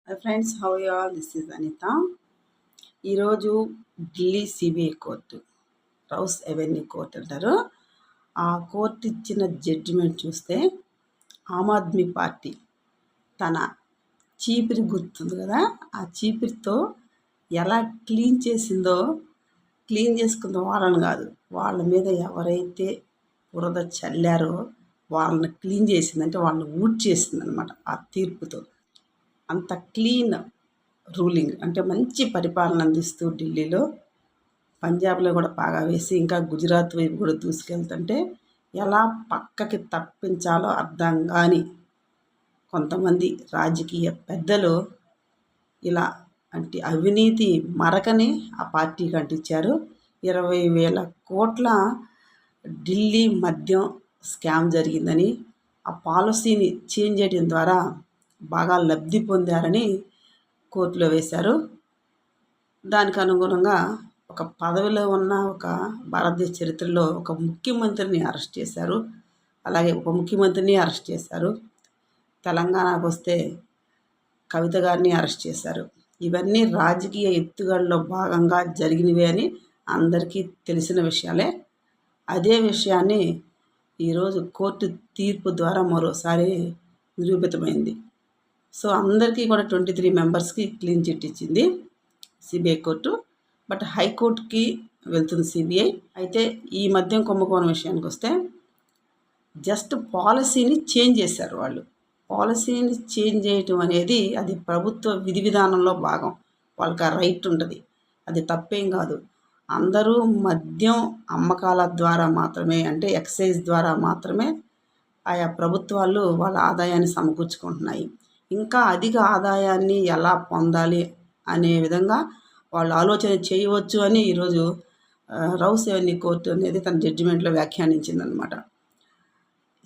Friends, how you all? This is Anitha. ఈరోజు Delhi CBI court, Rouse Avenue court అంటారు. ఆ court ఇచ్చిన జడ్జిమెంట్ చూస్తే ఆమ్ ఆద్మీ పార్టీ తన చీపిరి గుర్తుంది కదా, ఆ చీపిరితో ఎలా క్లీన్ చేసిందో, క్లీన్ చేసుకుందో వాళ్ళని కాదు, వాళ్ళ మీద ఎవరైతే బురద చల్లారో వాళ్ళని క్లీన్ చేసిందంటే వాళ్ళని ఊడ్ చేసింది అనమాట ఆ తీర్పుతో. అంత క్లీన్ రూలింగ్ అంటే మంచి పరిపాలన అందిస్తూ ఢిల్లీలో, పంజాబ్లో కూడా బాగా వేసి ఇంకా గుజరాత్ వైపు కూడా దూసుకెళ్తుంటే ఎలా పక్కకి తప్పించాలో అర్థం కాని కొంతమంది రాజకీయ పెద్దలు ఇలా అంటే అవినీతి మరకని ఆ పార్టీకి అంటించారు. 20,000 కోట్ల ఢిల్లీ మద్యం స్కామ్ జరిగిందని, ఆ పాలసీని చేంజ్ చేయడం ద్వారా బాగా లబ్ధి పొందారని కోర్టులో వేశారు. దానికి అనుగుణంగా ఒక పదవిలో ఉన్న ఒక భారతదేశ చరిత్రలో ఒక ముఖ్యమంత్రిని అరెస్ట్ చేశారు, అలాగే ఉప ముఖ్యమంత్రిని అరెస్ట్ చేశారు. తెలంగాణకు వస్తే కవిత గారిని అరెస్ట్ చేశారు. ఇవన్నీ రాజకీయ ఎత్తుగడలో భాగంగా జరిగినవే అని అందరికీ తెలిసిన విషయాలే. అదే విషయాన్ని ఈరోజు కోర్టు తీర్పు ద్వారా మరోసారి నిరూపితమైంది. సో అందరికీ కూడా 23 మెంబర్స్కి క్లీన్ చిట్ ఇచ్చింది సిబిఐ కోర్టు. బట్ హైకోర్టుకి వెళ్తుంది సిబిఐ. అయితే ఈ మద్యం కుంభకోణం విషయానికి వస్తే జస్ట్ పాలసీని చేంజ్ చేశారు వాళ్ళు. పాలసీని చేంజ్ చేయటం అనేది అది ప్రభుత్వ విధి విధానంలో భాగం, వాళ్ళకి ఆ రైట్ ఉంటుంది, అది తప్పేం కాదు. అందరూ మద్యం అమ్మకాల ద్వారా మాత్రమే, అంటే ఎక్సైజ్ ద్వారా మాత్రమే ఆయా ప్రభుత్వాలు వాళ్ళ ఆదాయాన్ని సమకూర్చుకుంటున్నాయి. ఇంకా అధిక ఆదాయాన్ని ఎలా పొందాలి అనే విధంగా వాళ్ళు ఆలోచన చేయవచ్చు అని ఈరోజు రౌస్ అవెన్యూ కోర్టు అనేది తన జడ్జిమెంట్లో వ్యాఖ్యానించిందనమాట.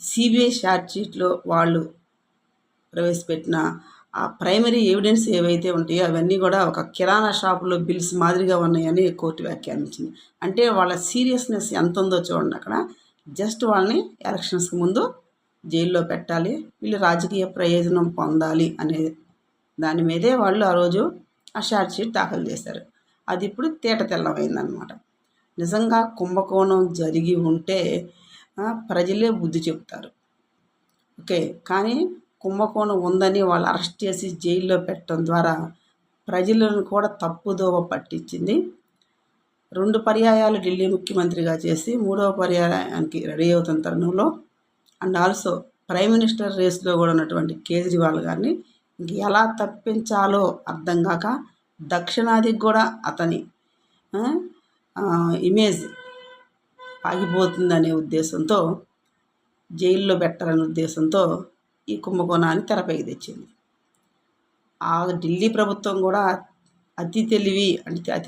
సిబిఐ ఛార్జ్ షీట్లో వాళ్ళు ప్రవేశపెట్టిన ఆ ప్రైమరీ ఎవిడెన్స్ ఏవైతే ఉంటాయో అవన్నీ కూడా ఒక కిరాణా షాపులో బిల్స్ మాదిరిగా ఉన్నాయని కోర్టు వ్యాఖ్యానించింది. అంటే వాళ్ళ సీరియస్నెస్ ఎంత ఉందో చూడండి. అక్కడ జస్ట్ వాళ్ళని ఎలక్షన్స్కి ముందు జైల్లో పెట్టాలి, వీళ్ళు రాజకీయ ప్రయోజనం పొందాలి అనే దాని మీదే వాళ్ళు ఆ రోజు ఆ ఛార్జ్ షీట్ దాఖలు చేశారు. అది ఇప్పుడు తేట తెల్లమైందనమాట. నిజంగా కుంభకోణం జరిగి ఉంటే ప్రజలే బుద్ధి చెప్తారు, ఓకే. కానీ కుంభకోణం ఉందని వాళ్ళు అరెస్ట్ చేసి జైల్లో పెట్టడం ద్వారా ప్రజలను కూడా తప్పుదోవ పట్టించింది. 2 పర్యాయాలు ఢిల్లీ ముఖ్యమంత్రిగా చేసి 3వ పర్యాయానికి రెడీ అవుతున్న తరుణంలో అండ్ ఆల్సో ప్రైమ్ మినిస్టర్ రేస్లో కూడా ఉన్నటువంటి కేజ్రీవాల్ గారిని ఇంక ఎలా తప్పించాలో అర్థం కాక దక్షిణాదికి కూడా అతని ఇమేజ్ ఆగిపోతుందనే ఉద్దేశంతో, జైల్లో పెట్టాలనే ఉద్దేశంతో ఈ కుంభకోణాన్ని తెరపైకి తెచ్చింది. ఆ ఢిల్లీ ప్రభుత్వం కూడా అతి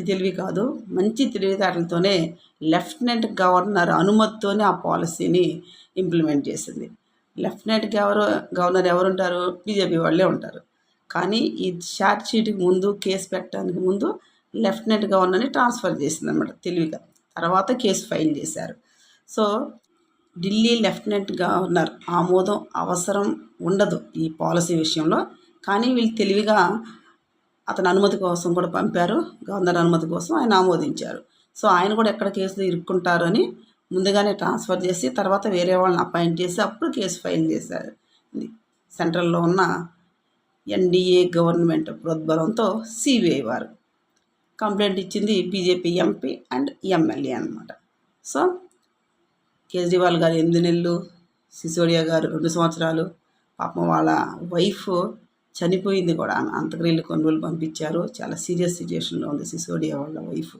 తెలివి కాదు, మంచి తెలివితేటలతోనే లెఫ్టినెంట్ గవర్నర్ అనుమతితోనే ఆ పాలసీని ఇంప్లిమెంట్ చేసింది. లెఫ్టినెంట్ గవర్నర్ ఎవరుంటారు? బీజేపీ వాళ్ళే ఉంటారు. కానీ ఈ ఛార్జ్ షీట్కి ముందు, కేసు పెట్టడానికి ముందు లెఫ్టినెంట్ గవర్నర్ని ట్రాన్స్ఫర్ చేసిందన్నమాట తెలివిగా. తర్వాత కేసు ఫైల్ చేశారు. సో ఢిల్లీ లెఫ్టినెంట్ గవర్నర్ ఆమోదం అవసరం ఉండదు ఈ పాలసీ విషయంలో, కానీ వీళ్ళు తెలివిగా అతని అనుమతి కోసం కూడా పంపారు, గవర్నర్ అనుమతి కోసం ఆయన ఆమోదించారు. సో ఆయన కూడా ఎక్కడ కేసులు ఇరుక్కుంటారు అని ముందుగానే ట్రాన్స్ఫర్ చేసి తర్వాత వేరే వాళ్ళని అపాయింట్ చేసి అప్పుడు కేసు ఫైల్ చేశారు. సెంట్రల్లో ఉన్న ఎన్డీఏ గవర్నమెంట్ ప్రోద్బలంతో సిబిఐ వారు కంప్లైంట్ ఇచ్చింది బీజేపీ ఎంపీ అండ్ ఎమ్మెల్యే అనమాట. సో కేజ్రీవాల్ గారు 8 నెలలు, సిసోడియా గారు 2 సంవత్సరాలు, పాపం వాళ్ళ వైఫ్ చనిపోయింది కూడా, ఆమె అంతక్రియలు కొన్ని రోజులు పంపించారు. చాలా సీరియస్ సిచ్యువేషన్లో ఉంది సిసోడియా వాళ్ళ వైఫ్.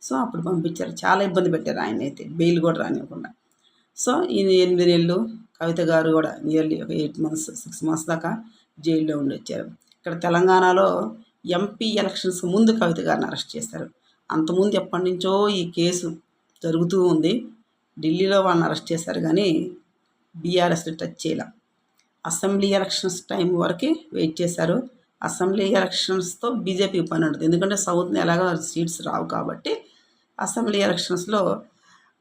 సో అప్పుడు పంపించారు, చాలా ఇబ్బంది పెట్టారు ఆయన అయితే, బెయిల్ కూడా రానివ్వకుండా. సో ఈయన 8 నెలలు, కవిత గారు కూడా నియర్లీ ఒక 8 మంత్స్ 6 మంత్స్ దాకా జైల్లో ఉండి వచ్చారు. ఇక్కడ తెలంగాణలో ఎంపీ ఎలక్షన్స్ ముందు కవిత గారిని అరెస్ట్ చేశారు. అంతకుముందు ఎప్పటి నుంచో ఈ కేసు జరుగుతూ ఉంది. ఢిల్లీలో వాళ్ళని అరెస్ట్ చేశారు కానీ బీఆర్ఎస్ని టచ్ చేయాల. అసెంబ్లీ ఎలక్షన్స్ టైం వరకు వెయిట్ చేశారు. అసెంబ్లీ ఎలక్షన్స్తో బీజేపీకి పని ఉంటుంది, ఎందుకంటే సౌత్ని ఎలాగో సీట్స్ రావు కాబట్టి. అసెంబ్లీ ఎలక్షన్స్లో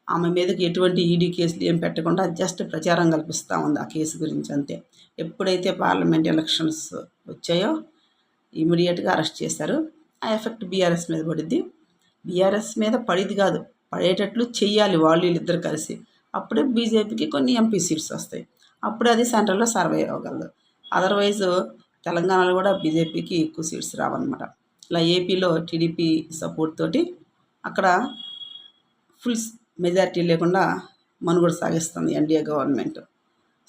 ఆమె మీదకి ఎటువంటి ఈడీ కేసులు ఏం పెట్టకుండా జస్ట్ ప్రచారం కల్పిస్తూ ఉంది ఆ కేసు గురించి అంతే. ఎప్పుడైతే పార్లమెంట్ ఎలక్షన్స్ వచ్చాయో ఇమీడియట్గా అరెస్ట్ చేశారు. ఆ ఎఫెక్ట్ బీఆర్ఎస్ మీద పడిద్ది. బీఆర్ఎస్ మీద పడిద్ది కాదు, పడేటట్లు చెయ్యాలి వాళ్ళు వీళ్ళిద్దరు కలిసి. అప్పుడే బీజేపీకి కొన్ని ఎంపీ సీట్స్ వస్తాయి. అప్పుడు అది సెంట్రల్లో సర్వే అవ్వగలదు. అదర్వైజ్ తెలంగాణలో కూడా బీజేపీకి ఎక్కువ సీట్స్ రావన్నమాట. ఇలా ఏపీలో టీడీపీ సపోర్ట్ తోటి అక్కడ ఫుల్ మెజారిటీ లేకుండా మనుగడ సాగిస్తుంది ఎన్డీఏ గవర్నమెంట్.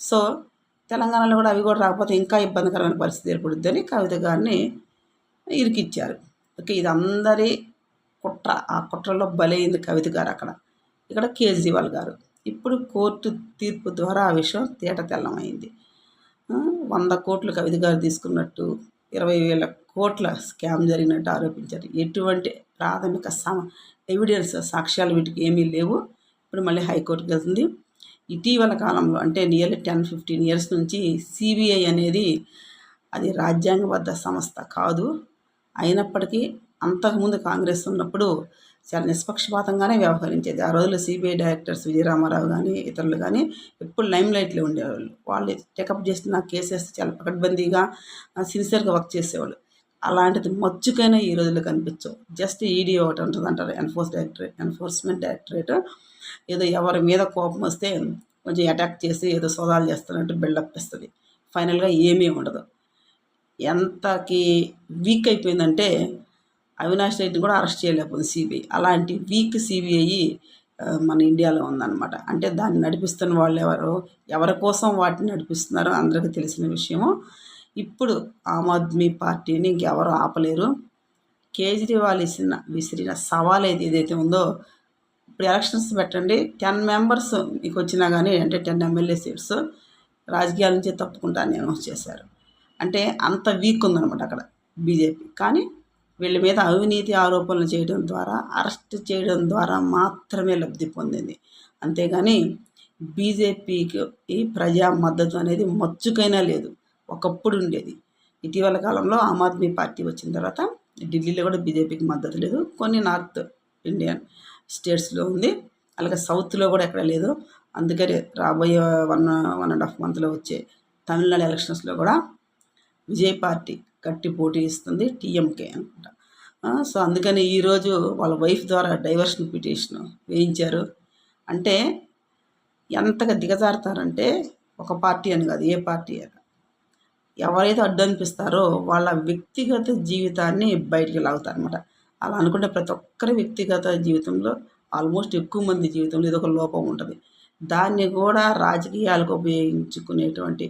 సో తెలంగాణలో కూడా అవి కూడా రాకపోతే ఇంకా ఇబ్బందికరమైన పరిస్థితి ఏర్పడుద్దని కవిత గారిని ఇరికిచ్చారు. ఓకే, ఇది అందరి కుట్ర. ఆ కుట్రలో బలైంది కవిత గారు అక్కడ. ఇక్కడ కేజ్రీవాల్ గారు. ఇప్పుడు కోర్టు తీర్పు ద్వారా ఆ విషయం తేట తెల్లమైంది. 100 కోట్లు కవిత గారు తీసుకున్నట్టు, 20,000 కోట్ల స్కామ్ జరిగినట్టు ఆరోపించారు. ఎటువంటి ప్రాథమిక ఎవిడెన్స్, సాక్ష్యాలు వీటికి ఏమీ లేవు. ఇప్పుడు మళ్ళీ హైకోర్టుకి వెళ్తుంది. ఇటీవల కాలంలో అంటే నియర్లీ 10-15 ఇయర్స్ నుంచి సిబిఐ అనేది అది రాజ్యాంగబద్ధ సంస్థ కాదు. అయినప్పటికీ అంతకుముందు కాంగ్రెస్ ఉన్నప్పుడు చాలా నిష్పక్షపాతంగానే వ్యవహరించేది. ఆ రోజుల్లో సిబిఐ డైరెక్టర్స్ విజయరామారావు కానీ ఇతరులు కానీ ఎప్పుడు లైమ్ లైట్లో ఉండేవాళ్ళు. వాళ్ళు టేకప్ చేసిన కేసెస్ చాలా పకడ్బందీగా సిన్సియర్గా వర్క్ చేసేవాళ్ళు. అలాంటిది మచ్చుకైనా ఈ రోజుల్లో కనిపించవు. జస్ట్ ఈడీ ఒకటి ఉంటుంది అంటారు, ఎన్ఫోర్స్మెంట్ డైరెక్టరేట్. ఏదో ఎవరి మీద కోపం వస్తే కొంచెం అటాక్ చేసి ఏదో సోదాలు చేస్తున్నట్టు బిల్డప్ ఇస్తుంది. ఫైనల్గా ఏమీ ఉండదు. ఎంతకి వీక్ అయిపోయిందంటే అవినాష్ రెడ్డిని కూడా అరెస్ట్ చేయలేకపోతుంది సిబిఐ. అలాంటి వీక్ సిబిఐ మన ఇండియాలో ఉందన్నమాట. అంటే దాన్ని నడిపిస్తున్న వాళ్ళు ఎవరి కోసం వాటిని నడిపిస్తున్నారో అందరికీ తెలిసిన విషయము. ఇప్పుడు ఆమ్ ఆద్మీ పార్టీని ఇంకెవరు ఆపలేరు. కేజ్రీవాల్ విసిరిన సవాల్ ఏదైతే ఉందో, ఇప్పుడు ఎలక్షన్స్ పెట్టండి, 10 మెంబర్స్ మీకు వచ్చినా కానీ, అంటే 10 ఎమ్మెల్యే సీట్స్ రాజకీయాల నుంచి తప్పుకుంటానని అనౌన్స్ చేశారు. అంటే అంత వీక్ ఉందన్నమాట అక్కడ బీజేపీ. కానీ వీళ్ళ మీద అవినీతి ఆరోపణలు చేయడం ద్వారా, అరెస్ట్ చేయడం ద్వారా మాత్రమే లబ్ధి పొందింది. అంతేగాని బీజేపీకి ఈ ప్రజా మద్దతు అనేది మచ్చుకైనా లేదు. ఒకప్పుడు ఉండేది. ఇటీవల కాలంలో ఆమ్ ఆద్మీ పార్టీ వచ్చిన తర్వాత ఢిల్లీలో కూడా బీజేపీకి మద్దతు లేదు. కొన్ని నార్త్ ఇండియన్ స్టేట్స్లో ఉంది, అలాగే సౌత్లో కూడా ఎక్కడ లేదు. అందుకని రాబోయే 1.5 మంత్లో వచ్చే తమిళనాడు ఎలక్షన్స్లో కూడా విజయ్ పార్టీ గట్టి పోటీ ఇస్తుంది, టీఎంకే అనమాట. సో అందుకని ఈరోజు వాళ్ళ వైఫ్ ద్వారా డైవర్షన్ పిటిషన్ వేయించారు. అంటే ఎంతగా దిగజారుతారంటే, ఒక పార్టీ అని కాదు, ఏ పార్టీ అని, ఎవరైతే అడ్డు అనిపిస్తారో వాళ్ళ వ్యక్తిగత జీవితాన్ని బయటికి లాగుతారనమాట. అలా అనుకుంటే ప్రతి ఒక్కరి వ్యక్తిగత జీవితంలో, ఆల్మోస్ట్ ఎక్కువ మంది జీవితంలో ఏదో ఒక లోపం ఉంటుంది. దాన్ని కూడా రాజకీయాలకు ఉపయోగించుకునేటువంటి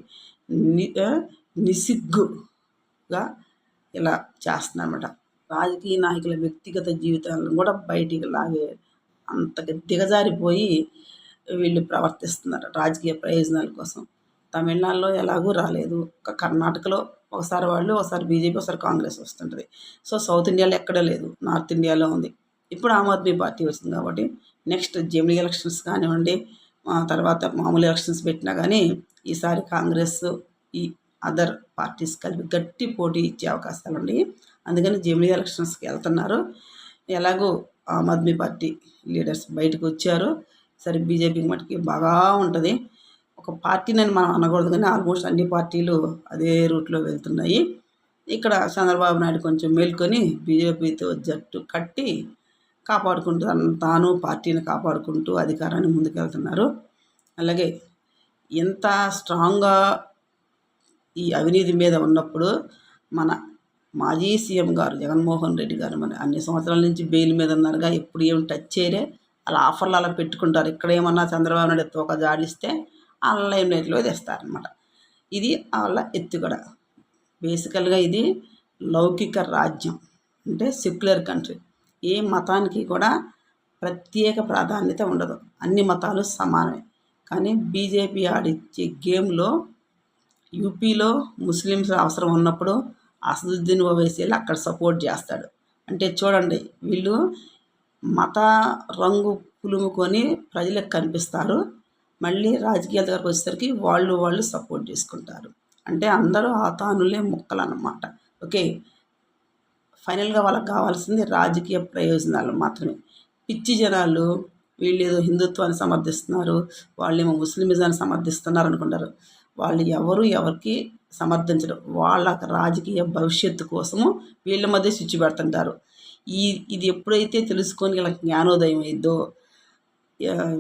నిసిగ్గుగా ఇలా చేస్తున్నారన్నమాట. రాజకీయ నాయకుల వ్యక్తిగత జీవితాలను కూడా బయటికి లాగే అంతగా దిగజారిపోయి వీళ్ళు ప్రవర్తిస్తున్నారు రాజకీయ ప్రయోజనాల కోసం. తమిళనాడులో ఎలాగూ రాలేదు, కర్ణాటకలో ఒకసారి వాళ్ళు, ఒకసారి బీజేపీ, ఒకసారి కాంగ్రెస్ వస్తుంటుంది. సో సౌత్ ఇండియాలో ఎక్కడా లేదు, నార్త్ ఇండియాలో ఉంది. ఇప్పుడు ఆమ్ ఆద్మీ పార్టీ వచ్చింది కాబట్టి నెక్స్ట్ జమిలీ ఎలక్షన్స్ కానివ్వండి, తర్వాత మామూలు ఎలక్షన్స్ పెట్టినా కానీ ఈసారి కాంగ్రెస్, ఈ అదర్ పార్టీస్ కలిపి గట్టి పోటీ ఇచ్చే అవకాశాలు ఉన్నాయి. అందుకని జమిలీ ఎలక్షన్స్కి వెళ్తున్నారు. ఎలాగో ఆమ్ ఆద్మీ పార్టీ లీడర్స్ బయటకు వచ్చారు. సరే, బీజేపీకి మటుకి బాగా ఉంటుంది. ఒక పార్టీనని మనం అనకూడదు, కానీ ఆల్మోస్ట్ అన్ని పార్టీలు అదే రూట్లో వెళ్తున్నాయి. ఇక్కడ చంద్రబాబు నాయుడు కొంచెం మేల్కొని బీజేపీతో జట్టు కట్టి కాపాడుకుంటూ, తాను పార్టీని కాపాడుకుంటూ అధికారాన్ని ముందుకెళ్తున్నారు. అలాగే ఎంత స్ట్రాంగ్గా ఈ అవినీతి మీద ఉన్నప్పుడు మన మాజీ సీఎం గారు జగన్మోహన్ రెడ్డి గారు మరి అన్ని సంవత్సరాల నుంచి బెయిల్ మీద ఉన్నారుగా, ఎప్పుడు ఏమి టచ్ చేయరే, అలా ఆఫర్లు అలా పెట్టుకుంటారు. ఇక్కడ ఏమన్నా చంద్రబాబు నాయుడు తోక జాడిస్తే వాళ్ళ లైమ్ లైట్లో తెస్తారనమాట. ఇది వాళ్ళ ఎత్తుగడ. బేసికల్గా ఇది లౌకిక రాజ్యం, అంటే సెక్యులర్ కంట్రీ. ఏ మతానికి కూడా ప్రత్యేక ప్రాధాన్యత ఉండదు, అన్ని మతాలు సమానమే. కానీ బీజేపీ ఆడిచ్చే గేమ్లో యూపీలో ముస్లిమ్స్ అవసరం ఉన్నప్పుడు అసదుద్దీన్ ఓవైసీలు అక్కడ సపోర్ట్ చేస్తాడు. అంటే చూడండి, వీళ్ళు మత రంగు పులుముకొని ప్రజలకు కనిపిస్తారు, మళ్ళీ రాజకీయాల దగ్గరకు వచ్చేసరికి వాళ్ళు సపోర్ట్ చేసుకుంటారు. అంటే అందరూ ఆతానులే ముక్కలు అన్నమాట. ఓకే, ఫైనల్గా వాళ్ళకి కావాల్సింది రాజకీయ ప్రయోజనాలు మాత్రమే. పిచ్చి జనాలు వీళ్ళు ఏదో హిందుత్వాన్ని సమర్థిస్తున్నారు, వాళ్ళేమో ముస్లిమిజాన్ని సమర్థిస్తున్నారు అనుకుంటారు. వాళ్ళు ఎవరికి సమర్థించడం, వాళ్ళ రాజకీయ భవిష్యత్తు కోసము వీళ్ళ మధ్య స్విచ్ పెడుతుంటారు. ఇది ఎప్పుడైతే తెలుసుకొని ఇలా జ్ఞానోదయం అయిందో,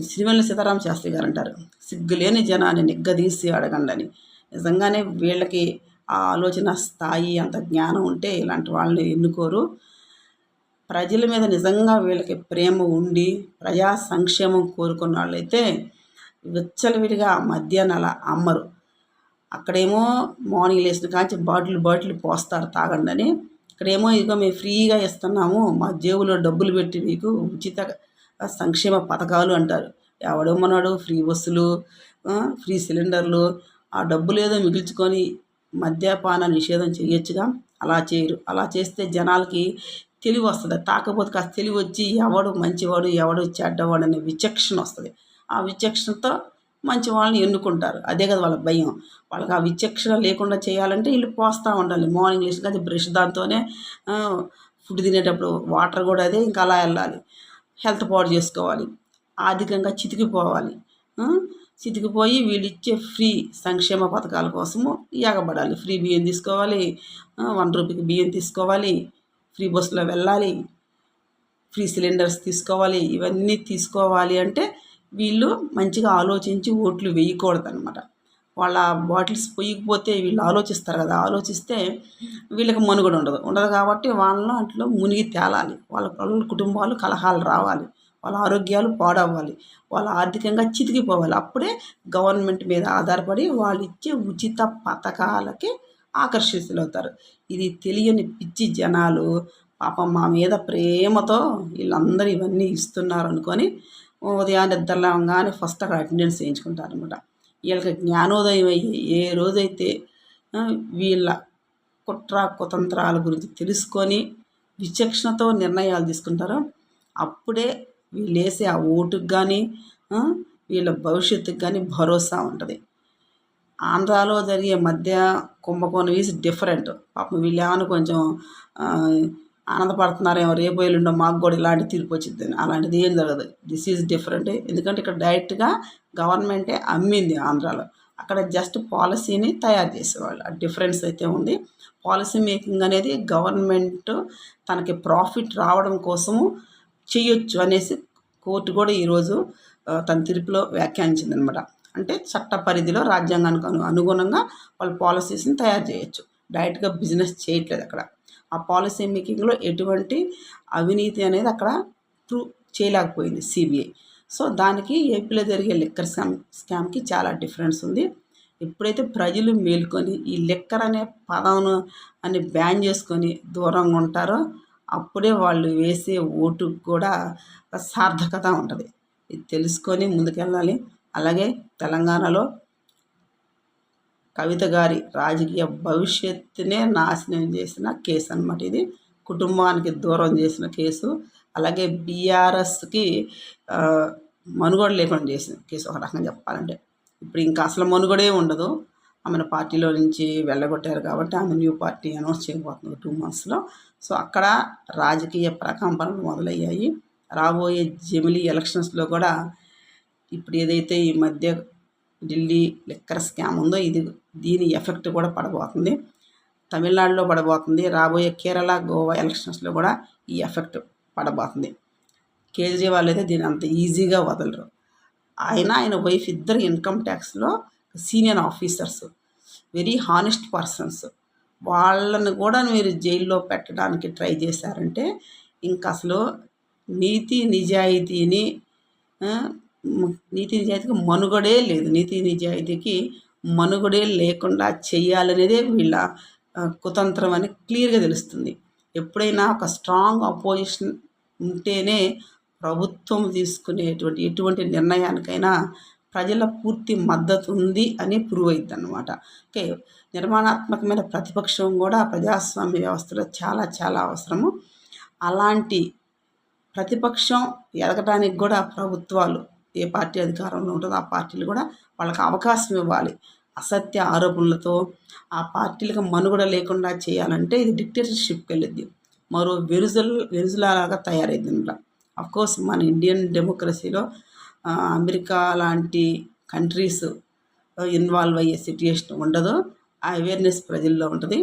శ్రీవెల్లి సీతారామ శాస్త్రి గారు అంటారు, సిగ్గులేని జనాన్ని నిగ్గదీసి అడగండి. నిజంగానే వీళ్ళకి ఆ ఆలోచన స్థాయి అంత జ్ఞానం ఉంటే ఇలాంటి వాళ్ళని ఎన్నుకోరు. ప్రజల మీద నిజంగా వీళ్ళకి ప్రేమ ఉండి ప్రజా సంక్షేమం కోరుకున్న వాళ్ళైతే విచ్చలవిడిగా మద్యాన్ని అలా అమ్మరు. అక్కడేమో మార్నింగ్ లేచిన కాంచి బాటిల్ పోస్తారు తాగండి. ఇక్కడేమో ఇదిగో మేము ఫ్రీగా ఇస్తున్నాము, మా జేబులో డబ్బులు పెట్టి మీకు ఉచిత సంక్షేమ పథకాలు అంటారు. ఎవడమ్మన్నాడు? ఫ్రీ బస్సులు, ఫ్రీ సిలిండర్లు, ఆ డబ్బులు ఏదో మిగిల్చుకొని మద్యపాన నిషేధం చేయొచ్చుగా. అలా చేయరు. అలా చేస్తే జనాలకి తెలివి వస్తుంది. కాకపోతే కాస్త తెలివి వచ్చి ఎవడు మంచివాడు ఎవడు చెడ్డవాడు అనే విచక్షణ వస్తుంది. ఆ విచక్షణతో మంచి వాళ్ళని ఎన్నుకుంటారు. అదే కదా వాళ్ళ భయం. వాళ్ళకి ఆ విచక్షణ లేకుండా చేయాలంటే వీళ్ళు పోస్తూ ఉండాలి. మార్నింగ్ లేచి అది బ్రష్ దాంతోనే, ఫుడ్ తినేటప్పుడు వాటర్ కూడా అదే, ఇంకా అలా వెళ్ళాలి. హెల్త్ పాడు చేసుకోవాలి, ఆర్థికంగా చితికిపోవాలి. చితికిపోయి వీళ్ళు ఇచ్చే ఫ్రీ సంక్షేమ పథకాల కోసము ఎగబడాలి. ఫ్రీ బియ్యం తీసుకోవాలి, 1 రూపీకి బియ్యం తీసుకోవాలి, ఫ్రీ బస్సులో వెళ్ళాలి, ఫ్రీ సిలిండర్స్ తీసుకోవాలి. ఇవన్నీ తీసుకోవాలి అంటే వీళ్ళు మంచిగా ఆలోచించి ఓట్లు వేయకూడదు అనమాట. వాళ్ళ బాటిల్స్ పొయ్యకపోతే వీళ్ళు ఆలోచిస్తారు కదా. ఆలోచిస్తే వీళ్ళకి మనుగడ ఉండదు కాబట్టి వాళ్ళలో అట్లా మునిగి తేలాలి. వాళ్ళ కుటుంబాలు కలహాలు రావాలి, వాళ్ళ ఆరోగ్యాలు పాడవ్వాలి, వాళ్ళ ఆర్థికంగా చితికిపోవాలి. అప్పుడే గవర్నమెంట్ మీద ఆధారపడి వాళ్ళు ఇచ్చే ఉచిత పథకాలకి ఆకర్షితులవుతారు. ఇది తెలియని పిచ్చి జనాలు పాపం మా మీద ప్రేమతో వీళ్ళందరూ ఇవన్నీ ఇస్తున్నారు అనుకొని ఉదయాన్నే నిద్రలేవగానే ఫస్ట్ అక్కడ అటెండెన్స్ చేయించుకుంటారు అనమాట. వీళ్ళకి జ్ఞానోదయం అయ్యి ఏ రోజైతే వీళ్ళ కుట్ర కుతంత్రాల గురించి తెలుసుకొని విచక్షణతో నిర్ణయాలు తీసుకుంటారో అప్పుడే వీళ్ళు వేసే ఆ ఓటుకు కానీ వీళ్ళ భవిష్యత్తుకు కానీ భరోసా ఉంటుంది. ఆంధ్రాలో జరిగే మధ్య కుంభకోణం ఈజ్ డిఫరెంట్. పాపం వీళ్ళు ఏమైనా కొంచెం ఆనందపడుతున్నారేమో, రేపు ఎల్లుండో మాకు కూడా ఇలాంటి తీర్పు వచ్చిందని. అలాంటిది ఏం జరగదు. This is different. ఎందుకంటే ఇక్కడ డైరెక్ట్గా గవర్నమెంటే అమ్మింది ఆంధ్రాలో. అక్కడ జస్ట్ పాలసీని తయారు చేసేవాళ్ళు. ఆ డిఫరెన్స్ అయితే ఉంది. పాలసీ మేకింగ్ అనేది గవర్నమెంట్ తనకి ప్రాఫిట్ రావడం కోసము చేయొచ్చు అనేసి కోర్టు కూడా ఈరోజు తన తీర్పులో వ్యాఖ్యానించింది అనమాట. అంటే చట్ట పరిధిలో రాజ్యాంగానికి అనుగుణంగా వాళ్ళు పాలసీస్ని తయారు చేయొచ్చు. డైరెక్ట్గా బిజినెస్ చేయట్లేదు అక్కడ. ఆ పాలసీ మేకింగ్లో ఎటువంటి అవినీతి అనేది అక్కడ ప్రూవ్ చేయలేకపోయింది సిబిఐ. సో దానికి ఏపీలో జరిగే లిక్కర్ స్కామ్కి చాలా డిఫరెన్స్ ఉంది. ఎప్పుడైతే ప్రజలు మేలుకొని ఈ లిక్కర్ అనే పదమును అని బ్యాన్ చేసుకొని దూరంగా ఉంటారో అప్పుడే వాళ్ళు వేసే ఓటు కూడా సార్థకత ఉంటుంది. ఇది తెలుసుకొని ముందుకెళ్ళాలి. అలాగే తెలంగాణలో కవిత గారి రాజకీయ భవిష్యత్తునే నాశనం చేసిన కేసు అనమాట. ఇది కుటుంబానికి దూరం చేసిన కేసు. అలాగే బీఆర్ఎస్కి మనుగడ లేకుండా చేసిన కేసు ఒక రకంగా చెప్పాలంటే. ఇప్పుడు ఇంకా అసలు మనుగడే ఉండదు. ఆమెను పార్టీలో నుంచి వెళ్ళగొట్టారు కాబట్టి ఆమె న్యూ పార్టీ అనౌన్స్ చేయబోతుంది 2 monthsలో. సో అక్కడ రాజకీయ ప్రకంపనలు మొదలయ్యాయి. రాబోయే జమిలీ ఎలక్షన్స్లో కూడా ఇప్పుడు ఏదైతే ఈ మధ్య ఢిల్లీ లిక్కర్ స్కామ్ ఉందో దీని ఎఫెక్ట్ కూడా పడబోతుంది. తమిళనాడులో పడబోతుంది. రాబోయే కేరళ గోవా ఎలక్షన్స్లో కూడా ఈ ఎఫెక్ట్ పడబోతుంది. కేజ్రీవాల్ అయితే దీన్ని అంత ఈజీగా వదలరు. ఆయన వైఫ్ ఇద్దరు ఇన్కమ్ ట్యాక్స్లో senior officers, very honest persons. వాళ్ళని కూడా మీరు జైల్లో పెట్టడానికి ట్రై చేశారంటే ఇంకా అసలు నీతి నిజాయితీకి మనుగడే లేదు. నీతి నిజాయితీకి మనుగడే లేకుండా చేయాలనేదే వీళ్ళ కుతంత్రం అని క్లియర్గా తెలుస్తుంది. ఎప్పుడైనా ఒక స్ట్రాంగ్ అపోజిషన్ ఉంటేనే ప్రభుత్వం తీసుకునేటువంటి ఎటువంటి నిర్ణయానికైనా ప్రజల పూర్తి మద్దతు ఉంది అని ప్రూవ్ అవుతుంది అన్నమాట. ఓకే, నిర్మాణాత్మకమైన ప్రతిపక్షం కూడా ప్రజాస్వామ్య వ్యవస్థలో చాలా చాలా అవసరము. అలాంటి ప్రతిపక్షం ఎదగడానికి కూడా ప్రభుత్వాలు ఏ పార్టీ అధికారంలో ఉంటుందో ఆ పార్టీలు కూడా వాళ్ళకి అవకాశం ఇవ్వాలి. అసత్య ఆరోపణలతో ఆ పార్టీలకు మనుగడ లేకుండా చేయాలంటే ఇది డిక్టేటర్షిప్కి వెళ్ళిద్ది. మరో వెనుజులాగా తయారైంది అనమాట. అఫ్కోర్స్ మన ఇండియన్ డెమోక్రసీలో అమెరికా లాంటి కంట్రీస్ ఇన్వాల్వ్ అయ్యే సిట్యుయేషన్ ఉండదు. ఆ అవేర్నెస్ ప్రజల్లో ఉంటుంది.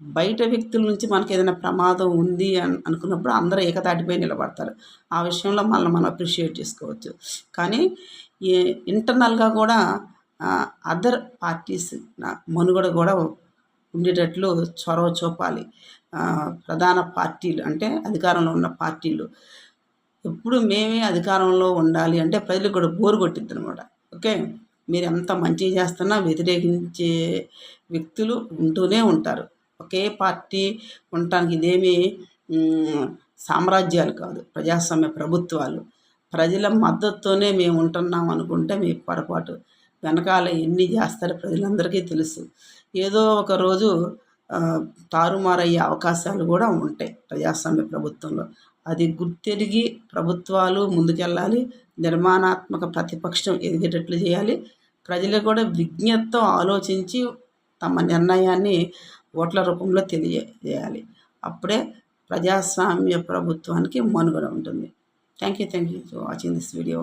బయట వ్యక్తుల నుంచి మనకి ఏదైనా ప్రమాదం ఉంది అనుకున్నప్పుడు అందరూ ఏకతాటిపై నిలబడతారు. ఆ విషయంలో మనల్ని మనం అప్రిషియేట్ చేసుకోవచ్చు. కానీ ఇంటర్నల్‌గా కూడా అదర్ పార్టీస్ మనుగడ కూడా ఉండేటట్లు చొరవ చూపాలి. ప్రధాన పార్టీలు అంటే అధికారంలో ఉన్న పార్టీలు ఎప్పుడు మేమే అధికారంలో ఉండాలి అంటే ప్రజలకు కూడా బోర్ కొట్టిద్దనమాట. ఓకే. మీరు ఎంత మంచి చేస్తున్నా వ్యతిరేకించే వ్యక్తులు ఉంటూనే ఉంటారు. ఒకే పార్టీ ఉండటానికి ఇదేమీ సామ్రాజ్యాలు కాదు, ప్రజాస్వామ్య ప్రభుత్వాలు. ప్రజల మద్దతుతోనే మేము ఉంటున్నాం అనుకుంటే మీ పొరపాటు. వెనకాల ఎన్ని చేస్తారో ప్రజలందరికీ తెలుసు. ఏదో ఒక రోజు తారుమారయ్యే అవకాశాలు కూడా ఉంటాయి ప్రజాస్వామ్య ప్రభుత్వంలో. అది గుర్తెరిగి ప్రభుత్వాలు ముందుకెళ్ళాలి. నిర్మాణాత్మక ప్రతిపక్షం ఎదిగేటట్లు చేయాలి. ప్రజలు కూడా విజ్ఞతతో ఆలోచించి తమ నిర్ణయాన్ని ఓట్ల రూపంలో తెలియజేయాలి. అప్పుడే ప్రజాస్వామ్య ప్రభుత్వానికి మనుగడ ఉంటుంది. Thank you for watching this video.